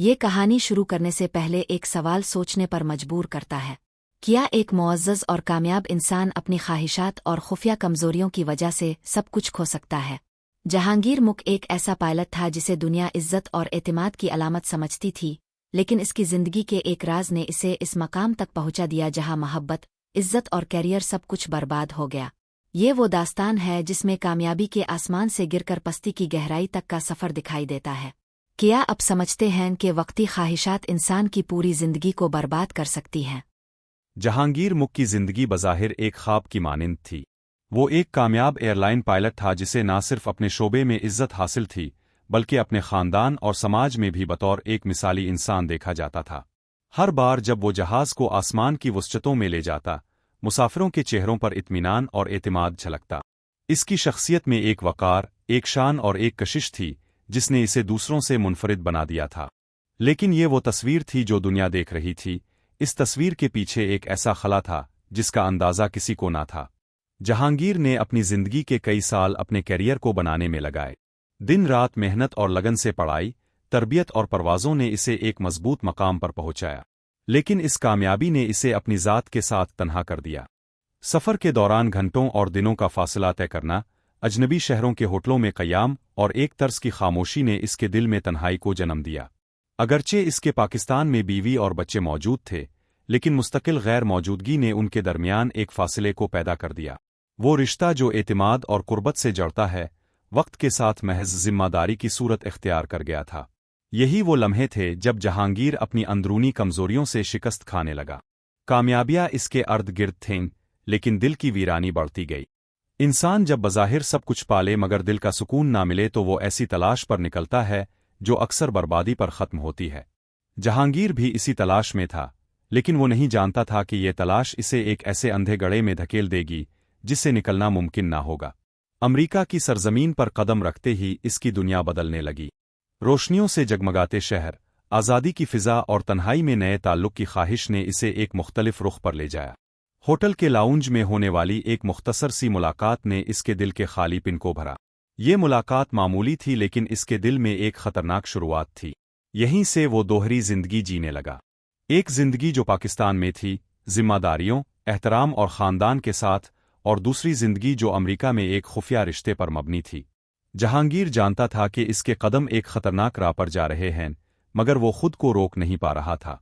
یہ کہانی شروع کرنے سے پہلے ایک سوال سوچنے پر مجبور کرتا ہے۔ کیا ایک معزز اور کامیاب انسان اپنی خواہشات اور خفیہ کمزوریوں کی وجہ سے سب کچھ کھو سکتا ہے؟ جہانگیر مک ایک ایسا پائلٹ تھا جسے دنیا عزت اور اعتماد کی علامت سمجھتی تھی، لیکن اس کی زندگی کے ایک راز نے اسے اس مقام تک پہنچا دیا جہاں محبت، عزت اور کیریئر سب کچھ برباد ہو گیا۔ یہ وہ داستان ہے جس میں کامیابی کے آسمان سے گر کر پستی کی گہرائی تک کا سفر دکھائی دیتا ہے۔ کیا اب سمجھتے ہیں کہ وقتی خواہشات انسان کی پوری زندگی کو برباد کر سکتی ہیں؟ جہانگیر مک کی زندگی بظاہر ایک خواب کی مانند تھی۔ وہ ایک کامیاب ایئر لائن پائلٹ تھا جسے نہ صرف اپنے شعبے میں عزت حاصل تھی بلکہ اپنے خاندان اور سماج میں بھی بطور ایک مثالی انسان دیکھا جاتا تھا۔ ہر بار جب وہ جہاز کو آسمان کی وسعتوں میں لے جاتا، مسافروں کے چہروں پر اطمینان اور اعتماد جھلکتا۔ اس کی شخصیت میں ایک وقار، ایک شان اور ایک کشش تھی جس نے اسے دوسروں سے منفرد بنا دیا تھا۔ لیکن یہ وہ تصویر تھی جو دنیا دیکھ رہی تھی۔ اس تصویر کے پیچھے ایک ایسا خلا تھا جس کا اندازہ کسی کو نہ تھا۔ جہانگیر نے اپنی زندگی کے کئی سال اپنے کیریئر کو بنانے میں لگائے۔ دن رات محنت اور لگن سے پڑھائی، تربیت اور پروازوں نے اسے ایک مضبوط مقام پر پہنچایا۔ لیکن اس کامیابی نے اسے اپنی ذات کے ساتھ تنہا کر دیا۔ سفر کے دوران گھنٹوں اور دنوں کا فاصلہ طے کرنا، اجنبی شہروں کے ہوٹلوں میں قیام اور ایک طرز کی خاموشی نے اس کے دل میں تنہائی کو جنم دیا۔ اگرچہ اس کے پاکستان میں بیوی اور بچے موجود تھے، لیکن مستقل غیر موجودگی نے ان کے درمیان ایک فاصلے کو پیدا کر دیا۔ وہ رشتہ جو اعتماد اور قربت سے جڑتا ہے، وقت کے ساتھ محض ذمہ داری کی صورت اختیار کر گیا تھا۔ یہی وہ لمحے تھے جب جہانگیر اپنی اندرونی کمزوریوں سے شکست کھانے لگا۔ کامیابیاں اس کے ارد گرد تھیں، لیکن دل کی ویرانی بڑھتی گئی۔ انسان جب بظاہر سب کچھ پالے مگر دل کا سکون نہ ملے تو وہ ایسی تلاش پر نکلتا ہے جو اکثر بربادی پر ختم ہوتی ہے۔ جہانگیر بھی اسی تلاش میں تھا، لیکن وہ نہیں جانتا تھا کہ یہ تلاش اسے ایک ایسے اندھے گڑھے میں دھکیل دے گی جس سے نکلنا ممکن نہ ہوگا۔ امریکہ کی سرزمین پر قدم رکھتے ہی اس کی دنیا بدلنے لگی۔ روشنیوں سے جگمگاتے شہر، آزادی کی فضا اور تنہائی میں نئے تعلق کی خواہش نے اسے ایک مختلف رخ پر لے جایا۔ ہوٹل کے لاؤنج میں ہونے والی ایک مختصر سی ملاقات نے اس کے دل کے خالی پن کو بھرا۔ یہ ملاقات معمولی تھی لیکن اس کے دل میں ایک خطرناک شروعات تھی۔ یہیں سے وہ دوہری زندگی جینے لگا۔ ایک زندگی جو پاکستان میں تھی، ذمہ داریوں، احترام اور خاندان کے ساتھ، اور دوسری زندگی جو امریکہ میں ایک خفیہ رشتے پر مبنی تھی۔ جہانگیر جانتا تھا کہ اس کے قدم ایک خطرناک راہ پر جا رہے ہیں، مگر وہ خود کو روک نہیں پا رہا تھا۔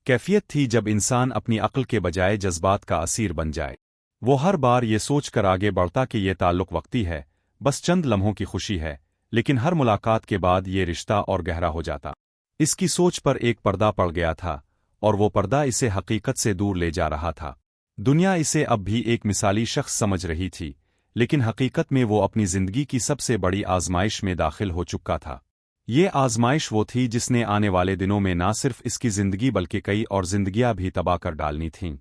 کیفیت تھی جب انسان اپنی عقل کے بجائے جذبات کا اسیر بن جائے۔ وہ ہر بار یہ سوچ کر آگے بڑھتا کہ یہ تعلق وقتی ہے، بس چند لمحوں کی خوشی ہے، لیکن ہر ملاقات کے بعد یہ رشتہ اور گہرا ہو جاتا۔ اس کی سوچ پر ایک پردہ پڑ گیا تھا، اور وہ پردہ اسے حقیقت سے دور لے جا رہا تھا۔ دنیا اسے اب بھی ایک مثالی شخص سمجھ رہی تھی، لیکن حقیقت میں وہ اپنی زندگی کی سب سے بڑی آزمائش میں داخل ہو چکا تھا۔ یہ آزمائش وہ تھی جس نے آنے والے دنوں میں نہ صرف اس کی زندگی بلکہ کئی اور زندگیاں بھی تباہ کر ڈالنی تھیں۔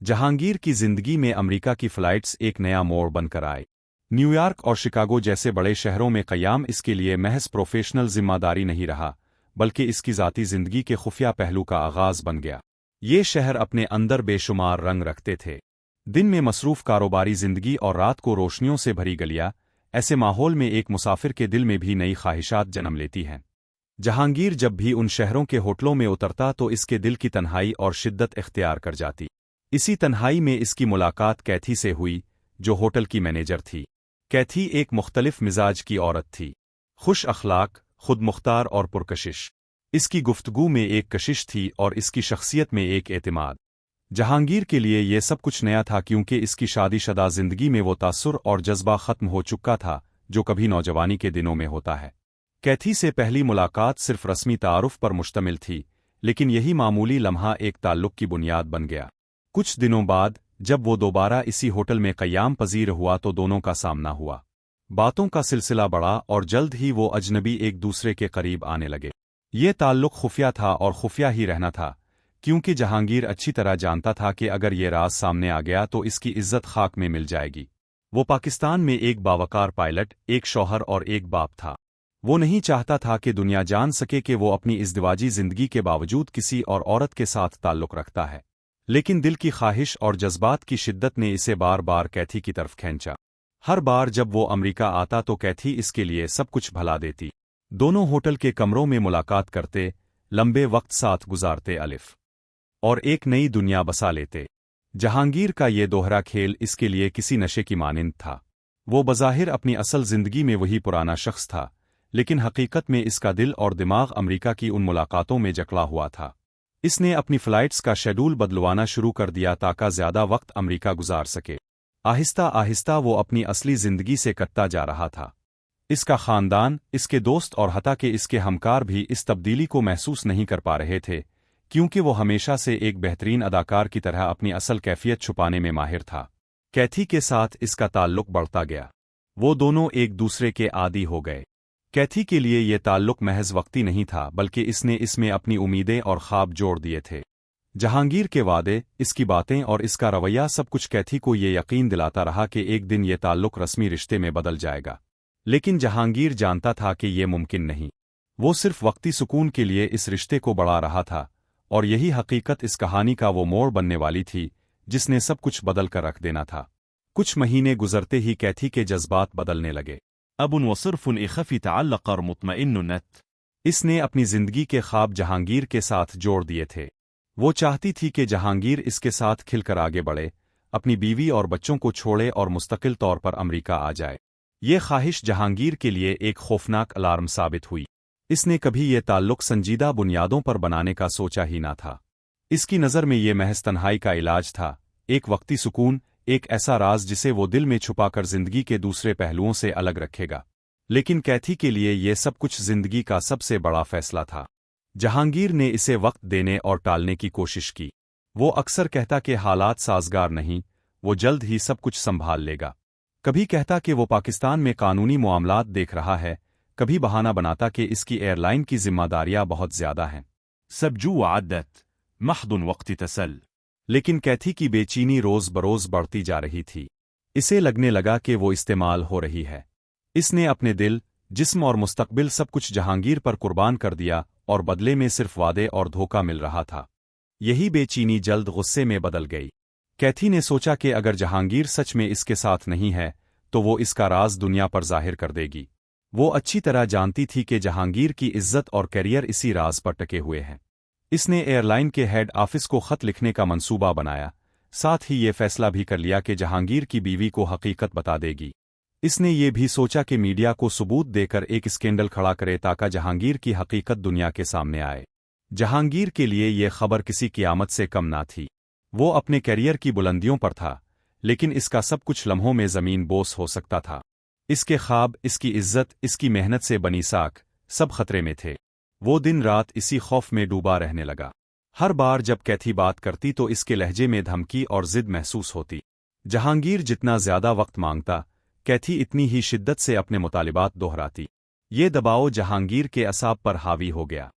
جہانگیر کی زندگی میں امریکہ کی فلائٹس ایک نیا موڑ بن کر آئے۔ نیو یارک اور شکاگو جیسے بڑے شہروں میں قیام اس کے لیے محض پروفیشنل ذمہ داری نہیں رہا، بلکہ اس کی ذاتی زندگی کے خفیہ پہلو کا آغاز بن گیا۔ یہ شہر اپنے اندر بے شمار رنگ رکھتے تھے۔ دن میں مصروف کاروباری زندگی اور رات کو روشنیوں سے بھری گلیاں، ایسے ماحول میں ایک مسافر کے دل میں بھی نئی خواہشات جنم لیتی ہیں۔ جہانگیر جب بھی ان شہروں کے ہوٹلوں میں اترتا تو اس کے دل کی تنہائی اور شدت اختیار کر جاتی۔ اسی تنہائی میں اس کی ملاقات کیتھی سے ہوئی، جو ہوٹل کی مینیجر تھی۔ کیتھی ایک مختلف مزاج کی عورت تھی، خوش اخلاق، خود مختار اور پرکشش۔ اس کی گفتگو میں ایک کشش تھی اور اس کی شخصیت میں ایک اعتماد۔ جہانگیر کے لیے یہ سب کچھ نیا تھا کیونکہ اس کی شادی شدہ زندگی میں وہ تاثر اور جذبہ ختم ہو چکا تھا جو کبھی نوجوانی کے دنوں میں ہوتا ہے۔ کیتھی سے پہلی ملاقات صرف رسمی تعارف پر مشتمل تھی، لیکن یہی معمولی لمحہ ایک تعلق کی بنیاد بن گیا۔ کچھ دنوں بعد جب وہ دوبارہ اسی ہوٹل میں قیام پذیر ہوا تو دونوں کا سامنا ہوا۔ باتوں کا سلسلہ بڑھا اور جلد ہی وہ اجنبی ایک دوسرے کے قریب آنے لگے۔ یہ تعلق خفیہ تھا اور خفیہ ہی رہنا تھا، کیونکہ جہانگیر اچھی طرح جانتا تھا کہ اگر یہ راز سامنے آ گیا تو اس کی عزت خاک میں مل جائے گی۔ وہ پاکستان میں ایک باوقار پائلٹ، ایک شوہر اور ایک باپ تھا۔ وہ نہیں چاہتا تھا کہ دنیا جان سکے کہ وہ اپنی ازدواجی زندگی کے باوجود کسی اور عورت کے ساتھ تعلق رکھتا ہے، لیکن دل کی خواہش اور جذبات کی شدت نے اسے بار بار کیتھی کی طرف کھینچا۔ ہر بار جب وہ امریکہ آتا تو کیتھی اس کے لیے سب کچھ بھلا دیتی۔ दोनों होटल के कमरों में मुलाकात करते, लंबे वक्त साथ गुजारते अलिफ और एक नई दुनिया बसा लेते। जहांगीर का ये दोहरा खेल इसके लिए किसी नशे की मानिंद था। वो बज़ाहिर अपनी असल जिंदगी में वही पुराना शख्स था, लेकिन हकीकत में इसका दिल और दिमाग अमेरिका की उन मुलाकातों में जकड़ा हुआ था। इसने अपनी फ्लाइट्स का शेड्यूल बदलवाना शुरू कर दिया ताकि ज़्यादा वक्त अमेरिका गुजार सके। आहिस्ता आहिस्ता वो अपनी असली जिंदगी से कटता जा रहा था। इसका खानदान, इसके दोस्त और हत्ता के इसके हमकार भी इस तब्दीली को महसूस नहीं कर पा रहे थे, क्योंकि वो हमेशा से एक बेहतरीन अदाकार की तरह अपनी असल कैफियत छुपाने में माहिर था। कैथी के साथ इसका ताल्लुक बढ़ता गया। वो दोनों एक दूसरे के आदी हो गए। कैथी के लिए ये ताल्लुक महज वक्ती नहीं था, बल्कि इसने इसमें अपनी उम्मीदें और ख्वाब जोड़ दिए थे। जहांगीर के वादे, इसकी बातें और इसका रवैया सब कुछ कैथी को ये यकीन दिलाता रहा कि एक दिन ये ताल्लुक रस्मी रिश्ते में बदल जाएगा। लेकिन जहांगीर जानता था कि ये मुमकिन नहीं। वो सिर्फ वक्ती सुकून के लिए इस रिश्ते को बढ़ा रहा था, और यही हकीकत इस कहानी का वो मोड़ बनने वाली थी जिसने सब कुछ बदल कर रख देना था। कुछ महीने गुजरते ही कैथी के जज्बात बदलने लगे। अबुन वसिर्फुन इखफी तअल्लक़र मुत्मइन्नुनत। इसने अपनी जिंदगी के ख्वाब जहांगीर के साथ जोड़ दिए थे। वो चाहती थी कि जहांगीर इसके साथ खिलकर आगे बढ़े, अपनी बीवी और बच्चों को छोड़े और मुस्तकिल तौर पर अमेरिका आ जाए। ये ख्वाहिश जहांगीर के लिए एक खौफनाक अलार्म साबित हुई। इसने कभी ये ताल्लुक संजीदा बुनियादों पर बनाने का सोचा ही ना था। इसकी नज़र में ये महज तन्हाई का इलाज था, एक वक्ती सुकून, एक ऐसा राज जिसे वो दिल में छुपाकर जिंदगी के दूसरे पहलुओं से अलग रखेगा। लेकिन कैथी के लिए ये सब कुछ जिंदगी का सबसे बड़ा फैसला था। जहांगीर ने इसे वक्त देने और टालने की कोशिश की। वो अक्सर कहता कि हालात साजगार नहीं, वो जल्द ही सब कुछ संभाल लेगा। कभी कहता कि वो पाकिस्तान में कानूनी मामलात देख रहा है, कभी बहाना बनाता कि इसकी एयरलाइन की जिम्मेदारियां बहुत ज्यादा हैं। सबजू आदत महदुन वक्ती तसल। लेकिन कैथी की बेचैनी रोज बरोज बढ़ती जा रही थी। इसे लगने लगा कि वो इस्तेमाल हो रही है। इसने अपने दिल, जिस्म और मुस्तकबिल सब कुछ जहांगीर पर कुर्बान कर दिया, और बदले में सिर्फ वादे और धोखा मिल रहा था। यही बेचैनी जल्द गुस्से में बदल गई। कैथी ने सोचा कि अगर जहांगीर सच में इसके साथ नहीं है, तो वो इसका राज दुनिया पर जाहिर कर देगी। वो अच्छी तरह जानती थी कि जहांगीर की इज्जत और करियर इसी राज पर टके हुए हैं। इसने एयरलाइन के हेड ऑफिस को खत लिखने का मंसूबा बनाया, साथ ही ये फैसला भी कर लिया कि जहांगीर की बीवी को हकीकत बता देगी। इसने ये भी सोचा कि मीडिया को सबूत देकर एक स्कैंडल खड़ा करे ताकि जहांगीर की हकीकत दुनिया के सामने आए। जहांगीर के लिए ये खबर किसी क़यामत से कम ना थी। वो अपने करियर की बुलंदियों पर था, लेकिन इसका सब कुछ लम्हों में ज़मीन बोस हो सकता था। इसके ख्वाब, इसकी इज्जत, इसकी मेहनत से बनी साख, सब खतरे में थे। वो दिन रात इसी खौफ में डूबा रहने लगा। हर बार जब कैथी बात करती तो इसके लहजे में धमकी और जिद महसूस होती। जहांगीर जितना ज्यादा वक्त मांगता, कैथी इतनी ही शिद्दत से अपने मुतालिबात दोहराती। ये दबाव जहांगीर के असाब पर हावी हो गया।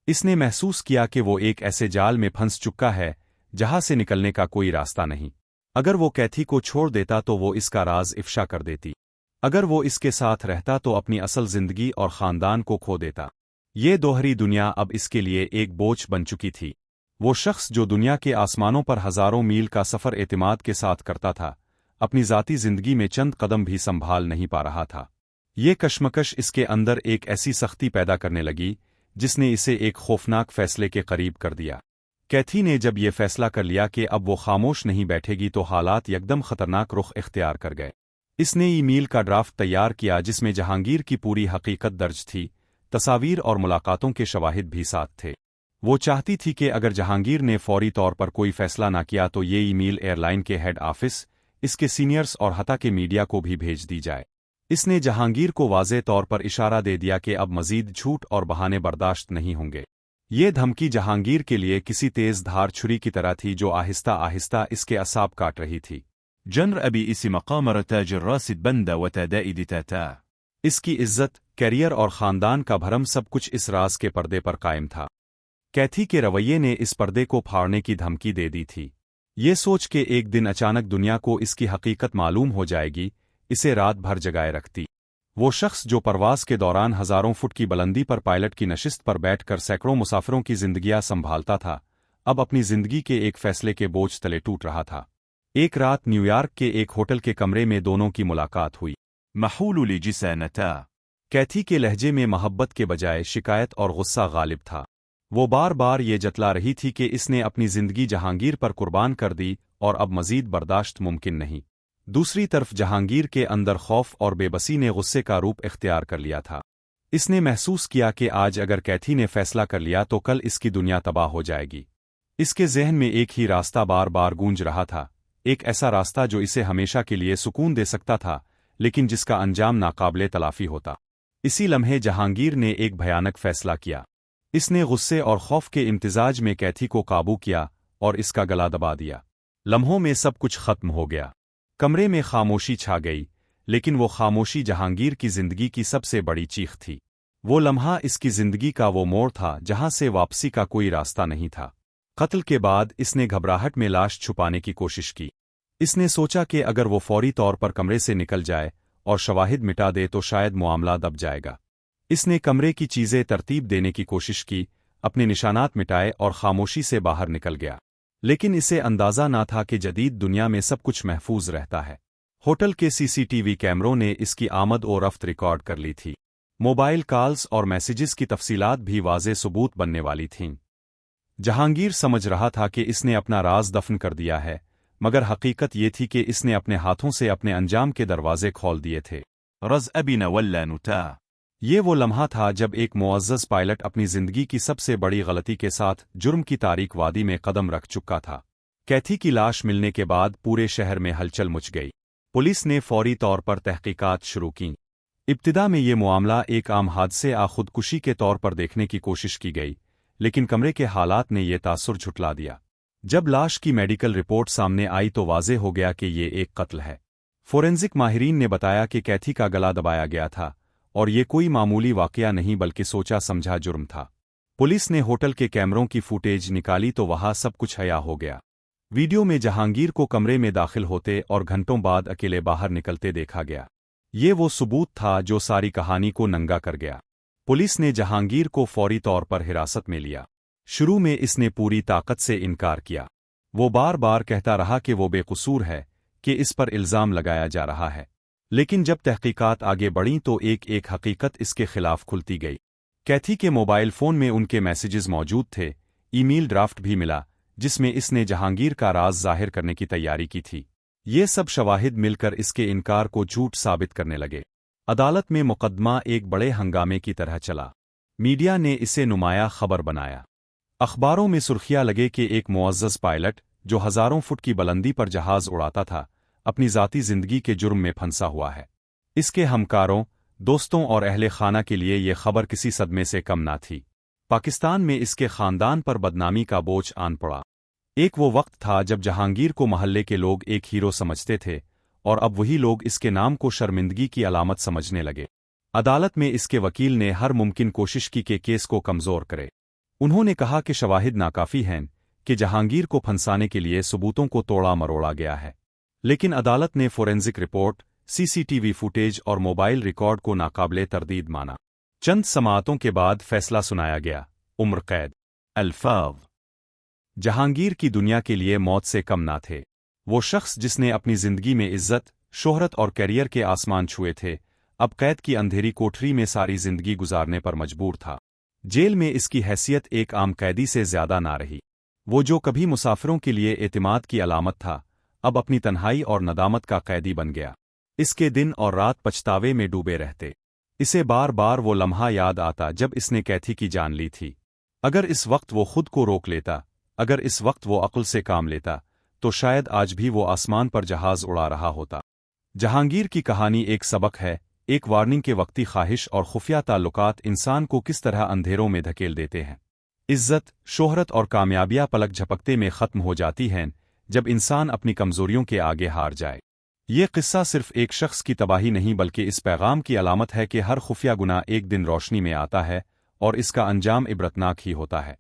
इसने महसूस किया कि वो एक ऐसे जाल में फंस चुका है जहां से निकलने का कोई रास्ता नहीं। अगर वो कैथी को छोड़ देता तो वो इसका राज इफ्शा कर देती। अगर वो इसके साथ रहता तो अपनी असल जिंदगी और खानदान को खो देता। ये दोहरी दुनिया अब इसके लिए एक बोझ बन चुकी थी। वो शख्स जो दुनिया के आसमानों पर हजारों मील का सफर एतिमाद के साथ करता था, अपनी ज़ाती जिंदगी में चंद कदम भी संभाल नहीं पा रहा था। ये कश्मकश इसके अंदर एक ऐसी सख्ती पैदा करने लगी जिसने इसे एक खौफनाक फैसले के करीब कर दिया। कैथी ने जब ये फैसला कर लिया कि अब वो खामोश नहीं बैठेगी तो हालात यकदम खतरनाक रुख इख्तियार कर गए। इसने ईमेल का ड्राफ्ट तैयार किया जिसमें जहांगीर की पूरी हकीकत दर्ज थी, तस्वीर और मुलाकातों के शवाहिद भी साथ थे। वो चाहती थी कि अगर जहांगीर ने फौरी तौर पर कोई फैसला ना किया तो ये ईमेल एयरलाइन के हेड ऑफिस, इसके सीनियर्स और हत्ता के मीडिया को भी भेज दी जाए। इसने जहांगीर को वाज़े तौर पर इशारा दे दिया कि अब मजीद झूठ और बहाने बर्दाश्त नहीं होंगे। ये धमकी जहांगीर के लिए किसी तेज धार छुरी की तरह थी जो आहिस्ता आहिस्ता इसके असाब काट रही थी। जनर अबी इसी मकामर ताजिर रासिद बंदा व तदाइद ताता। इसकी इज्जत, करियर और खानदान का भरम सब कुछ इस राज के पर्दे पर कायम था। कैथी के रवैये ने इस पर्दे को फाड़ने की धमकी दे दी थी। ये सोच के एक दिन अचानक दुनिया को इसकी हकीकत मालूम हो जाएगी, इसे रात भर जगाए रखती। वो शख्स जो परवास के दौरान हजारों फुट की बुलंदी पर पायलट की नशिस्त पर बैठकर सैकड़ों मुसाफिरों की जिंदगियां संभालता था, अब अपनी जिंदगी के एक फैसले के बोझ तले टूट रहा था। एक रात न्यूयॉर्क के एक होटल के कमरे में दोनों की मुलाकात हुई। महूल लिजिसानता। कैथी के लहजे में मोहब्बत के बजाय शिकायत और गुस्सा गालिब था। वो बार बार ये जतला रही थी कि इसने अपनी जिंदगी जहांगीर पर कुर्बान कर दी और अब मजीद बर्दाश्त मुमकिन नहीं। दूसरी तरफ जहांगीर के अंदर खौफ और बेबसी ने गुस्से का रूप इख्तियार कर लिया था। इसने महसूस किया कि आज अगर कैथी ने फैसला कर लिया तो कल इसकी दुनिया तबाह हो जाएगी। इसके जहन में एक ही रास्ता बार बार गूंज रहा था, एक ऐसा रास्ता जो इसे हमेशा के लिए सुकून दे सकता था, लेकिन जिसका अंजाम नाकाबिले तलाफी होता। इसी लम्हे जहांगीर ने एक भयानक फैसला किया। इसने गुस्से और खौफ के इम्तिजाज में कैथी को काबू किया और इसका गला दबा दिया। लम्हों में सब कुछ खत्म हो गया। कमरे में खामोशी छा गई, लेकिन वो खामोशी जहांगीर की जिंदगी की सबसे बड़ी चीख थी। वो लम्हा इसकी जिंदगी का वो मोड़ था जहां से वापसी का कोई रास्ता नहीं था। कत्ल के बाद इसने घबराहट में लाश छुपाने की कोशिश की। इसने सोचा कि अगर वो फौरी तौर पर कमरे से निकल जाए और शवाहिद मिटा दे तो शायद मामला दब जाएगा। इसने कमरे की चीजें तरतीब देने की कोशिश की, अपने निशानात मिटाए और खामोशी से बाहर निकल गया। लेकिन इसे अंदाजा ना था कि जदीद दुनिया में सब कुछ महफूज रहता है। होटल के सीसीटीवी कैमरों ने इसकी आमद और रफ्त रिकॉर्ड कर ली थी। मोबाइल कॉल्स और मैसेजेस की तफसीलात भी वाज़े सबूत बनने वाली थीं। जहांगीर समझ रहा था कि इसने अपना राज दफन कर दिया है, मगर हकीकत ये थी कि इसने अपने हाथों से अपने अंजाम के दरवाजे खोल दिए थे। रज़ अबिना वल्ला नुता। ये वो लम्हा था जब एक मुअज़्ज़ज़ पायलट अपनी जिंदगी की सबसे बड़ी गलती के साथ जुर्म की तारीक वादी में कदम रख चुका था। कैथी की लाश मिलने के बाद पूरे शहर में हलचल मच गई। पुलिस ने फौरी तौर पर तहकीकात शुरू की। इब्तिदा में ये मामला एक आम हादसे या खुदकुशी के तौर पर देखने की कोशिश की गई, लेकिन कमरे के हालात ने यह तासुर झुटला दिया। जब लाश की मेडिकल रिपोर्ट सामने आई तो वाज़े हो गया कि ये एक कत्ल है। फोरेंसिक माहिरीन ने बताया कि कैथी का गला दबाया गया था और ये कोई मामूली वाकया नहीं बल्कि सोचा समझा जुर्म था। पुलिस ने होटल के कैमरों की फुटेज निकाली तो वहां सब कुछ हया हो गया। वीडियो में जहांगीर को कमरे में दाखिल होते और घंटों बाद अकेले बाहर निकलते देखा गया। ये वो सबूत था जो सारी कहानी को नंगा कर गया। पुलिस ने जहांगीर को फौरी तौर पर हिरासत में लिया। शुरू में इसने पूरी ताकत से इनकार किया। वो बार बार कहता रहा कि वो बेकसूर है, कि इस पर इल्ज़ाम लगाया जा रहा है। लेकिन जब तहकीकात आगे बढ़ीं तो एक एक हकीकत इसके खिलाफ खुलती गई। कैथी के मोबाइल फ़ोन में उनके मैसेजेस मौजूद थे, ईमेल ड्राफ्ट भी मिला, जिसमें इसने जहांगीर का राज जाहिर करने की तैयारी की थी। ये सब शवाहिद मिलकर इसके इनकार को झूठ साबित करने लगे। अदालत में मुकदमा एक बड़े हंगामे की तरह चला। मीडिया ने इसे नुमाया खबर बनाया। अखबारों में सुर्खियां लगे कि एक मुअज़्ज़ज़ पायलट जो हज़ारों फुट की बुलंदी पर जहाज उड़ाता था, अपनी ज़ाती ज़िंदगी के जुर्म में फंसा हुआ है। इसके हमकारों, दोस्तों और अहले खाना के लिए ये खबर किसी सदमे से कम ना थी। पाकिस्तान में इसके ख़ानदान पर बदनामी का बोझ आन पड़ा। एक वो वक्त था जब जहांगीर को महल्ले के लोग एक हीरो समझते थे और अब वही लोग इसके नाम को शर्मिंदगी की अलामत समझने लगे। अदालत में इसके वकील ने हर मुमकिन कोशिश की कि केस को कमज़ोर करे। उन्होंने कहा कि शवाहिद नाकाफ़ी हैं, कि जहांगीर को फंसाने के लिए सबूतों को तोड़ा मरोड़ा गया है। लेकिन अदालत ने फोरेंसिक रिपोर्ट, सीसीटीवी फुटेज और मोबाइल रिकॉर्ड को नाकाबिले तरदीद माना। चंद समाअतों के बाद फैसला सुनाया गया, उम्र कैद। अल्फाज जहांगीर की दुनिया के लिए मौत से कम ना थे। वो शख्स जिसने अपनी जिंदगी में इज्जत, शोहरत और कैरियर के आसमान छुए थे, अब कैद की अंधेरी कोठरी में सारी जिंदगी गुजारने पर मजबूर था। जेल में इसकी हैसियत एक आम कैदी से ज्यादा ना रही। वो जो कभी मुसाफिरों के लिए एतिमाद की अलामत था, अब अपनी तन्हाई और नदामत का कैदी बन गया। इसके दिन और रात पछतावे में डूबे रहते। इसे बार बार वो लम्हा याद आता जब इसने कैथी की जान ली थी। अगर इस वक्त वो खुद को रोक लेता, अगर इस वक्त वो अक्ल से काम लेता, तो शायद आज भी वो आसमान पर जहाज उड़ा रहा होता। जहांगीर की कहानी एक सबक है, एक वार्निंग के वक्ती ख्वाहिश और खुफिया ताल्लुकात इंसान को किस तरह अंधेरों में धकेल देते हैं। इज्जत, शोहरत और कामयाबियां पलक झपकते में खत्म हो जाती हैं जब इंसान अपनी कमजोरियों के आगे हार जाए। ये किस्सा सिर्फ एक शख्स की तबाही नहीं बल्कि इस पैगाम की अलामत है कि हर खुफिया गुनाह एक दिन रोशनी में आता है और इसका अंजाम इबरतनाक ही होता है।